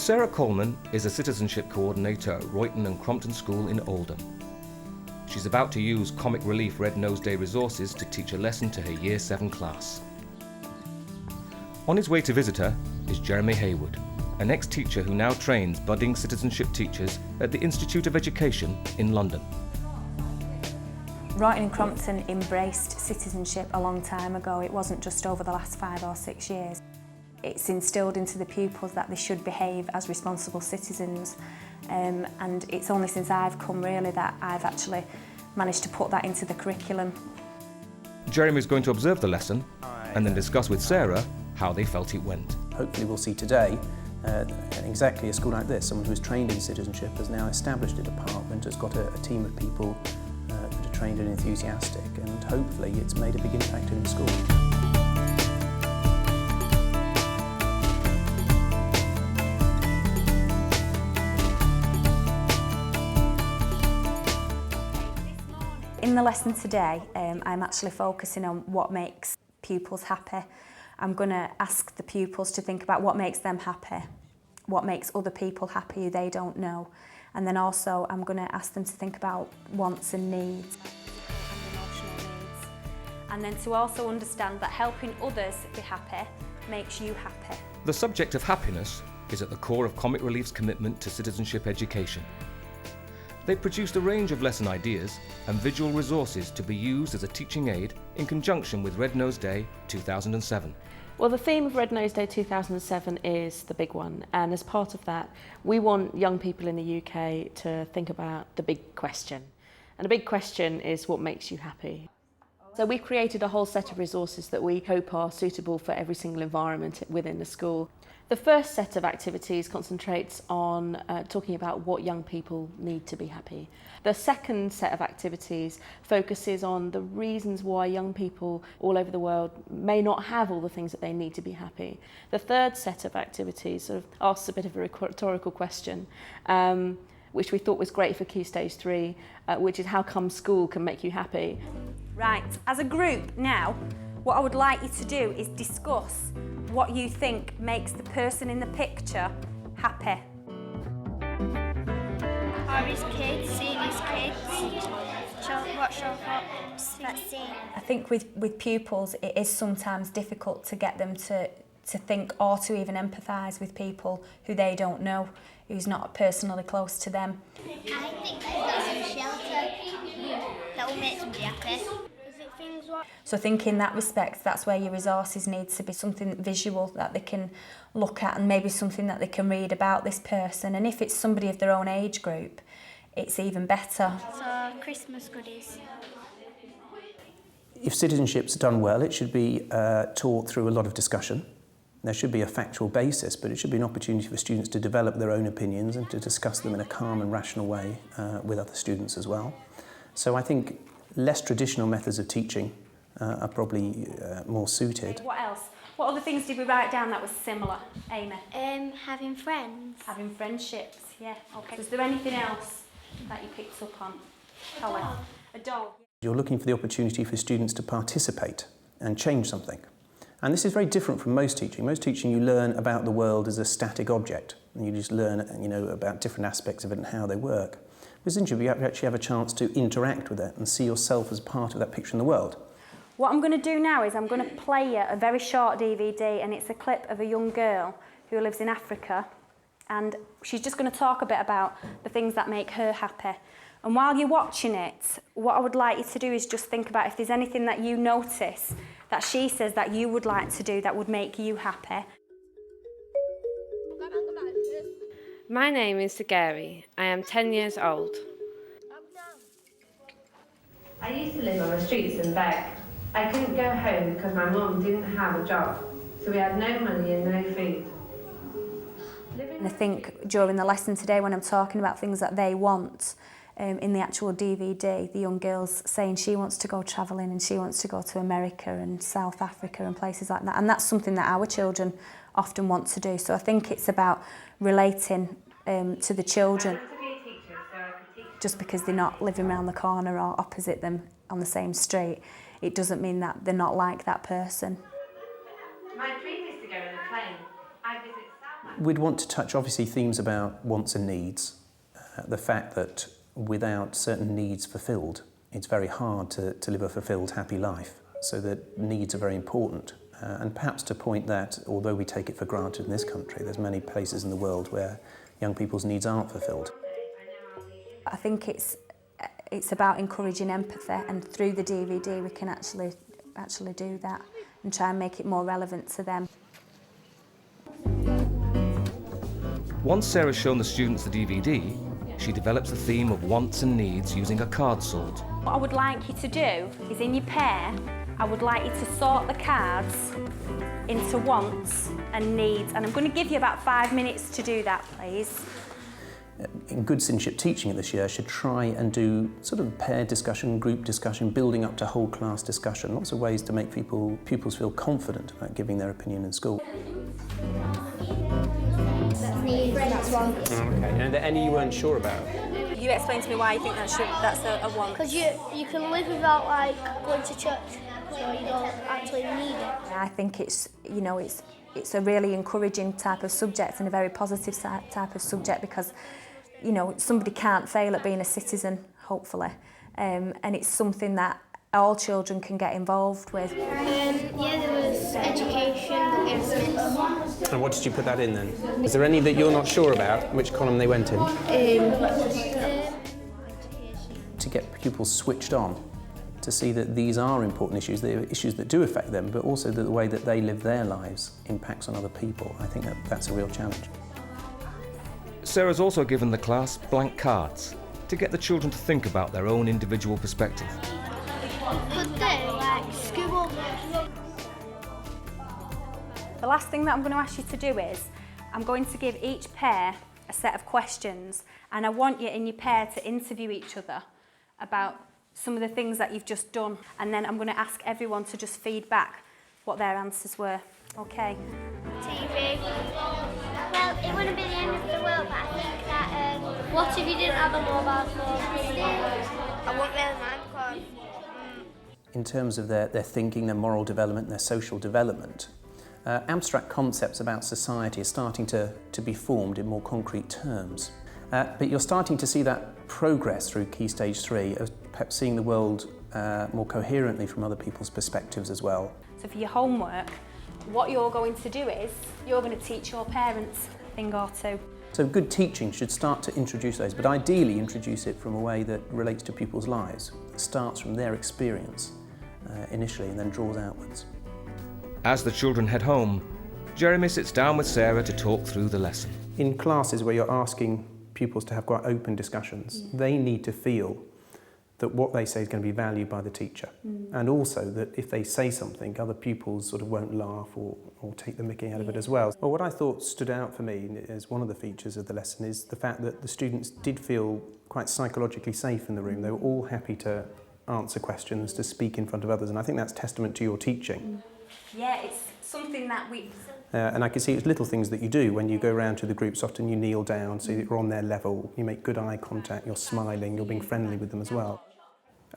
Sarah Coleman is a citizenship coordinator at Royton and Crompton School in Oldham. She's about to use Comic Relief Red Nose Day resources to teach a lesson to her Year 7 class. On his way to visit her is Jeremy Haywood, an ex-teacher who now trains budding citizenship teachers at the Institute of Education in London. Royton and Crompton embraced citizenship a long time ago. It wasn't just over the last 5 or 6 years. It's instilled into the pupils that they should behave as responsible citizens, and it's only since I've come really that I've actually managed to put that into the curriculum. Jeremy is going to observe the lesson and then discuss with Sarah how they felt it went. Hopefully we'll see today exactly a school like this, someone who's trained in citizenship, has now established a department, has got a team of people that are trained and enthusiastic, and hopefully it's made a big impact in the school. In the lesson today, I'm actually focusing on what makes pupils happy. I'm going to ask the pupils to think about what makes them happy, what makes other people happy who they don't know, and then also I'm going to ask them to think about wants and needs, emotional needs, and then to also understand that helping others be happy makes you happy. The subject of happiness is at the core of Comic Relief's commitment to citizenship education. They've produced a range of lesson ideas and visual resources to be used as a teaching aid in conjunction with Red Nose Day 2007. Well, the theme of Red Nose Day 2007 is the big one, and as part of that, we want young people in the UK to think about the big question. And the big question is what makes you happy. So we've created a whole set of resources that we hope are suitable for every single environment within the school. The first set of activities concentrates on talking about what young people need to be happy. The second set of activities focuses on the reasons why young people all over the world may not have all the things that they need to be happy. The third set of activities sort of asks a bit of a rhetorical question, which we thought was great for Key Stage 3, which is how come school can make you happy. Right, as a group now, what I would like you to do is discuss what you think makes the person in the picture happy. Are his kids, seeing his kids, watch chocolate, let's see. I think with pupils it is sometimes difficult to get them to think or to even empathise with people who they don't know, who's not personally close to them. I think there's some shelter that will make somebody happy. So I think in that respect, that's where your resources need to be something visual that they can look at and maybe something that they can read about this person. And if it's somebody of their own age group, it's even better. So Christmas goodies. If citizenship's done well, it should be taught through a lot of discussion. There should be a factual basis, but it should be an opportunity for students to develop their own opinions and to discuss them in a calm and rational way with other students as well. So I think less traditional methods of teaching are probably more suited. What else? What other things did we write down that was similar, Amy? Having friends. Having friendships, yeah. Okay. So is there anything else that you picked up on? Holly? A dog. You're looking for the opportunity for students to participate and change something. And this is very different from most teaching. Most teaching you learn about the world as a static object, and you just learn about different aspects of it and how they work. With citizenship, you actually have a chance to interact with it and see yourself as part of that picture in the world. What I'm going to do now is I'm going to play you a very short DVD, and it's a clip of a young girl who lives in Africa, and she's just going to talk a bit about the things that make her happy. And while you're watching it, what I would like you to do is just think about if there's anything that you notice that she says that you would like to do that would make you happy. My name is Gary. I am 10 years old. I used to live on the streets and beg. I couldn't go home because my mum didn't have a job, so we had no money and no food. And I think during the lesson today, when I'm talking about things that they want, in the actual DVD, the young girl's saying she wants to go travelling and she wants to go to America and South Africa and places like that. And that's something that our children often want to do. So I think it's about relating to the children. Just because they're not living around the corner or opposite them on the same street, it doesn't mean that they're not like that person. My dream is to go in a plane. I visit South Africa. We'd want to touch obviously themes about wants and needs, the fact that without certain needs fulfilled, it's very hard to live a fulfilled, happy life, so that needs are very important. And perhaps to point that, although we take it for granted in this country, there's many places in the world where young people's needs aren't fulfilled. I think it's about encouraging empathy, and through the DVD we can actually do that and try and make it more relevant to them. Once Sarah's shown the students the DVD, she develops a theme of wants and needs using a card sort. What I would like you to do is, in your pair, I would like you to sort the cards into wants and needs, and I'm going to give you about 5 minutes to do that, please. In good citizenship teaching this year should try and do sort of pair discussion, group discussion, building up to whole class discussion, lots of ways to make pupils feel confident about giving their opinion in school. That's one. Okay, and are there any you weren't sure about? You explain to me why you think that's a want. Because you can live without like going to church, so you don't actually need it. I think it's a really encouraging type of subject and a very positive type of subject, because somebody can't fail at being a citizen, hopefully, and it's something that all children can get involved with. Yeah, there was education, business. And what did you put that in then? Is there any that you're not sure about, which column they went in? To get pupils switched on, to see that these are important issues, they're issues that do affect them, but also that the way that they live their lives impacts on other people. I think that's a real challenge. Sarah's also given the class blank cards to get the children to think about their own individual perspective. Could they like scribble? The last thing that I'm going to ask you to do is, I'm going to give each pair a set of questions, and I want you in your pair to interview each other about some of the things that you've just done, and then I'm going to ask everyone to just feed back what their answers were. Okay? TV. Well, it wouldn't be the end of the world, but I think that what if you didn't have a mobile phone? I wouldn't really mind because... In terms of their thinking, their moral development, their social development, abstract concepts about society are starting to be formed in more concrete terms. But you're starting to see that progress through Key Stage 3, of perhaps seeing the world more coherently from other people's perspectives as well. So for your homework, what you're going to do is, you're going to teach your parents a thing or two. So good teaching should start to introduce those, but ideally introduce it from a way that relates to people's lives. It starts from their experience initially and then draws outwards. As the children head home, Jeremy sits down with Sarah to talk through the lesson. In classes where you're asking pupils to have quite open discussions, they need to feel that what they say is going to be valued by the teacher, and also that if they say something, other pupils sort of won't laugh or take the mickey out of it as well. Well, what I thought stood out for me as one of the features of the lesson is the fact that the students did feel quite psychologically safe in the room. They were all happy to answer questions, to speak in front of others, and I think that's testament to your teaching. Yeah, it's something that we... And I can see it's little things that you do when you go around to the groups. Often you kneel down so that you're on their level, you make good eye contact, you're smiling, you're being friendly with them as well.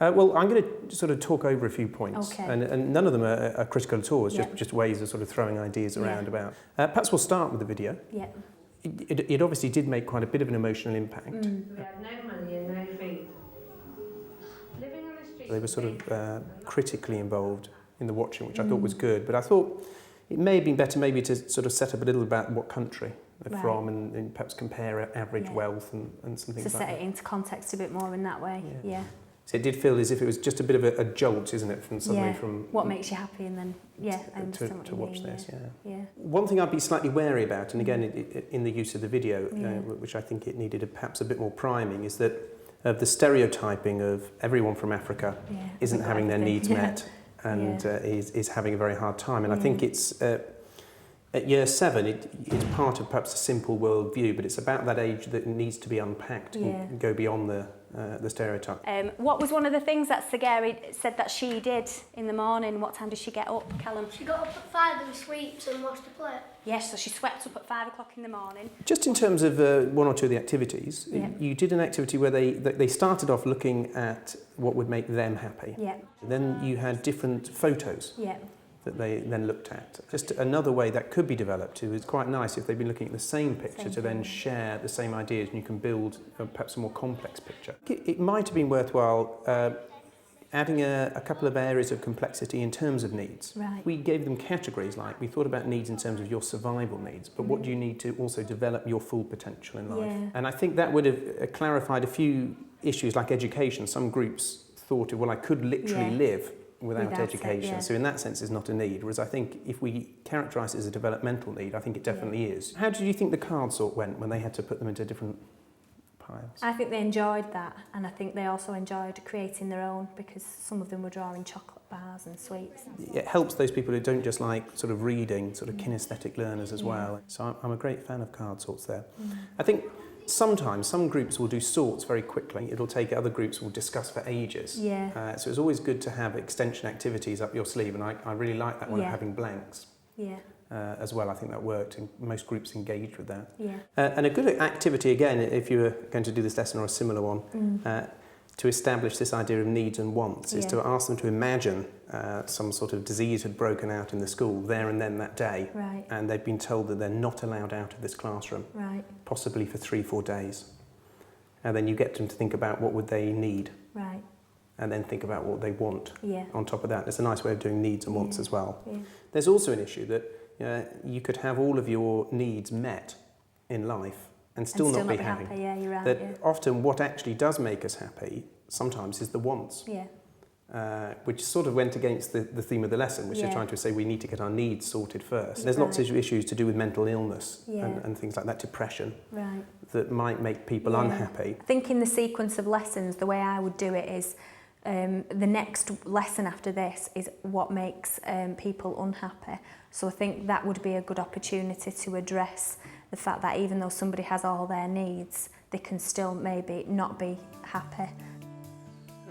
Well, I'm going to sort of talk over a few points, okay. and none of them are critical at all. It's just ways of sort of throwing ideas around about. Perhaps we'll start with the video. Yeah. It obviously did make quite a bit of an emotional impact. We had no money and no food. Living on the street. They were sort of critically involved in the watching, which I thought was good. But I thought it may have been better maybe to sort of set up a little about what country they're from, and perhaps compare average wealth and some things like that. To set it into context a bit more in that way. Yeah. So it did feel as if it was just a bit of a jolt, isn't it, from suddenly from... What makes you happy, and then, I understand what you watch mean, this, yeah. One thing I'd be slightly wary about, and again, in the use of the video, which I think it needed perhaps a bit more priming, is that the stereotyping of everyone from Africa isn't having their needs met and is having a very hard time. And I think it's... At year 7, it's part of perhaps a simple world view, but it's about that age that needs to be unpacked and go beyond the stereotype. What was one of the things that Sagari said that she did in the morning? What time did she get up, Callum? She got up at 5 and sweeps and washed the plate. Yes, so she swept up at 5 o'clock in the morning. Just in terms of one or two of the activities, you did an activity where they started off looking at what would make them happy. Yeah. Then you had different photos. Yeah. that they then looked at. Just another way that could be developed too is quite nice if they've been looking at the same picture to then share the same ideas, and you can build perhaps a more complex picture. It might have been worthwhile adding a couple of areas of complexity in terms of needs. Right. We gave them categories, like we thought about needs in terms of your survival needs, but what do you need to also develop your full potential in life? Yeah. And I think that would have clarified a few issues like education. Some groups thought, well, I could literally live without education. So in that sense, it's not a need. Whereas I think if we characterise it as a developmental need, I think it definitely is. How did you think the card sort went when they had to put them into different piles? I think they enjoyed that, and I think they also enjoyed creating their own, because some of them were drawing chocolate bars and sweets. It helps those people who don't just like sort of reading, sort of kinesthetic learners as well. So I'm a great fan of card sorts there. I think sometimes some groups will do sorts very quickly. It'll take other groups will discuss for ages. Yeah. So it's always good to have extension activities up your sleeve, and I really like that one of having blanks. Yeah. As well, I think that worked, and most groups engaged with that. Yeah. And a good activity, again, if you were going to do this lesson or a similar one, to establish this idea of needs and wants, is to ask them to imagine some sort of disease had broken out in the school there and then that day, Right. and they've been told that they're not allowed out of this classroom, Right. possibly for 3-4 days. And then you get them to think about what would they need, Right. and then think about what they want. Yeah. On top of that, it's a nice way of doing needs and wants as well. Yeah. There's also an issue that you could have all of your needs met in life and still not be happy. Yeah, you're right. That Yeah. often what actually does make us happy sometimes is the wants, Yeah. which sort of went against the theme of the lesson, which is trying to say we need to get our needs sorted first. There's lots of issues to do with mental illness and things like that, depression, Right. that might make people unhappy. I think in the sequence of lessons, the way I would do it is the next lesson after this is what makes people unhappy. So I think that would be a good opportunity to address the fact that even though somebody has all their needs, they can still maybe not be happy.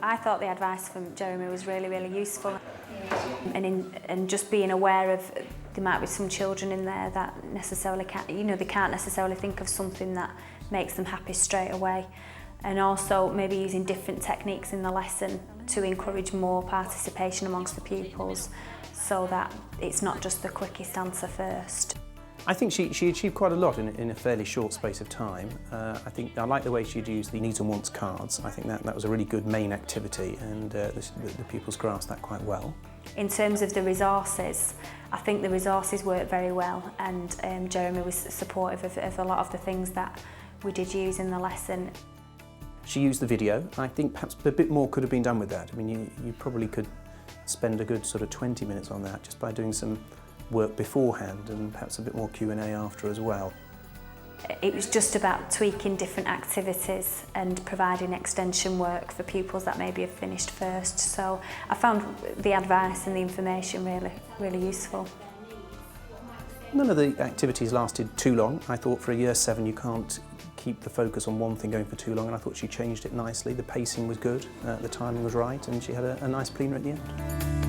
I thought the advice from Jeremy was really, really useful. And just being aware of there might be some children in there that necessarily can't, they can't necessarily think of something that makes them happy straight away. And also maybe using different techniques in the lesson to encourage more participation amongst the pupils, so that it's not just the quickest answer first. I think she achieved quite a lot in a fairly short space of time. I like the way she'd used the needs and wants cards. I think that was a really good main activity, and the pupils grasped that quite well. In terms of the resources, I think the resources worked very well, and Jeremy was supportive of a lot of the things that we did use in the lesson. She used the video. I think perhaps a bit more could have been done with that. I mean, you probably could spend a good sort of 20 minutes on that just by doing some work beforehand, and perhaps a bit more Q&A after as well. It was just about tweaking different activities and providing extension work for pupils that maybe have finished first. So I found the advice and the information really, really useful. None of the activities lasted too long. I thought for a year 7 you can't keep the focus on one thing going for too long, and I thought she changed it nicely. The pacing was good, the timing was right, and she had a nice plenary at the end.